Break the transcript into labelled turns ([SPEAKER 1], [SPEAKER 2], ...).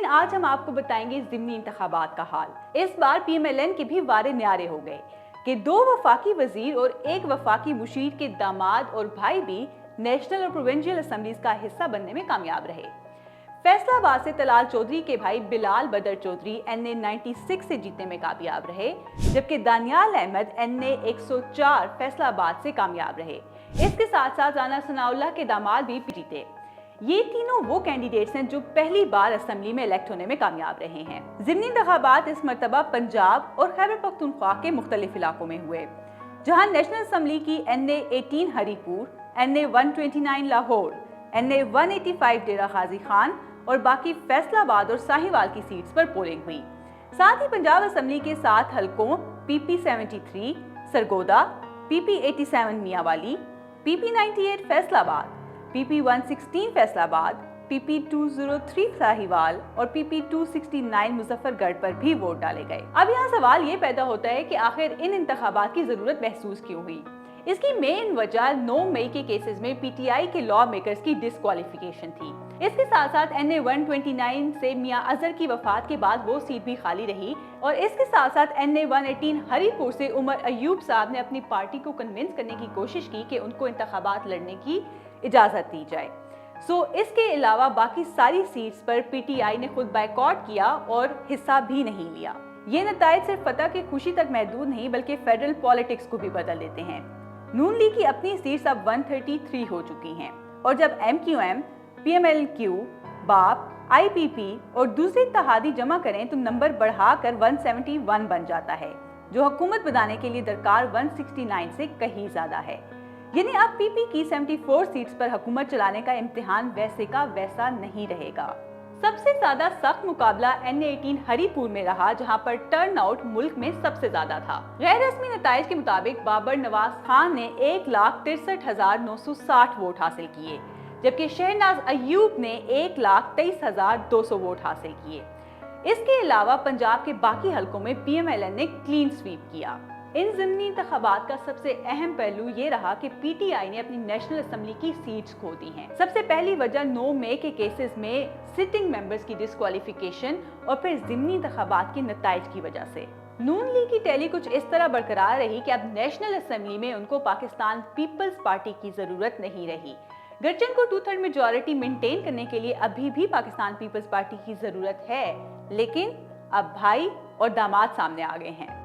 [SPEAKER 1] नाज़रीन, आज हम आपको बताएंगे ज़िमनी इंतखाबात का हाल। इस बार PMLN के भी वारे न्यारे हो गए कि 2 वफाकी वजीर और 1 वफाकी मुशीर के दामाद और भाई भी नेशनल और प्रोविंशियल असेंबलीज का हिस्सा बनने में कामयाब रहे। फैसलाबाद से तलाल चौधरी के भाई बिलाल बदर चौधरी NA 96 से जीतने में कामयाब रहे, जबकि दानियाल अहमद NA 104 फैसलाबाद से कामयाब रहे। इसके साथ साथ राना सनाउल्लाह के दामाद भी जीते। ये तीनों वो कैंडिडेट्स हैं जो पहली बार असेंबली में इलेक्ट होने में कामयाब रहे हैं। ज़िमनी इंतखाबात इस मरतबा पंजाब और खैबर पख्तूनख्वा के मुख्तलिफ इलाकों में हुए, जहां नेशनल असेंबली की NA 18 Haripur, NA 129 Lahore, NA 185 डेरा गाजी खान और बाकी फैसलाबाद और साहिवाल की सीट्स पर पोलिंग हुई। साथ ही पंजाब असेंबली के 7 हलकों PP 73 Sargodha, PP 87 Mianwali, PP 98 Faisalabad, PP 116 Faisalabad, PP 203 Sahiwal और PP 269 मुजफ्फरगढ़ पर भी वोट डाले गए। अब यहाँ सवाल ये पैदा होता है कि आखिर इन इंतखाबात की जरूरत महसूस क्यों हुई। इसकी मेन वजह 9 मई के केसेस में PTI के लॉ मेकर्स की डिस्क्वालिफिकेशन थी। इसके साथ साथ NA 129 से मियां अजहर की वफात के बाद वो सीट भी खाली रही, और इसके साथ साथ NA 118 हरीपुर से उमर अयूब साहब ने अपनी पार्टी को कन्विंस करने की कोशिश की कि उनको इंतखाबात लड़ने की इजाजत दी जाए। इसके अलावा बाकी सारी सीट्स पर PTI ने खुद बायकॉट किया और हिस्सा भी नहीं लिया। ये नताइज सिर्फ फतह की खुशी तक महदूद नहीं बल्कि फेडरल पॉलिटिक्स को भी बदल देते हैं। नून लीग की अपनी सीट्स अब 133 हो चुकी हैं, और जब MQM, PMLQ, बाप, IPP और दूसरे इत्तेहादी जमा करें तो नंबर बढ़ाकर 171 बन जाता है, जो हुकूमत बनाने के लिए दरकार 169 से कहीं ज्यादा है। यानी अब PP की 74 सीट्स पर हुकूमत चलाने का इम्तिहान वैसे का वैसा नहीं रहेगा। सबसे ज्यादा सख्त मुकाबला NA 18 हरीपुर में रहा, जहां पर टर्नआउट मुल्क में सबसे ज्यादा था। गैर रस्मी नताइज के मुताबिक बाबर नवाज खान ने 1,63,960 वोट हासिल किए, जबकि शहनाज अयूब ने 1,23,200 वोट हासिल किए। इसके अलावा पंजाब के बाकी हलकों में PMLN ने क्लीन स्वीप किया। इन ज़िमनी इंतखाबात का सबसे अहम पहलू ये रहा कि PTI ने अपनी नेशनल असेंबली की सीट्स खो दी हैं। सबसे पहली वजह 9 मई के केसेस में सिटिंग मेंबर्स की डिस्क्वालिफिकेशन और फिर ज़िमनी इंतखाबात के नताइज की वजह से। नून लीग की टैली कुछ इस तरह बरकरार रही कि अब नेशनल असेंबली में उनको पाकिस्तान पीपल्स पार्टी की जरूरत नहीं रही। गर्चन को 2/3 मेजॉरिटी मेंटेन करने के लिए अभी भी पाकिस्तान पीपल्स पार्टी की जरूरत है, लेकिन अब भाई और दामाद सामने आ गए हैं।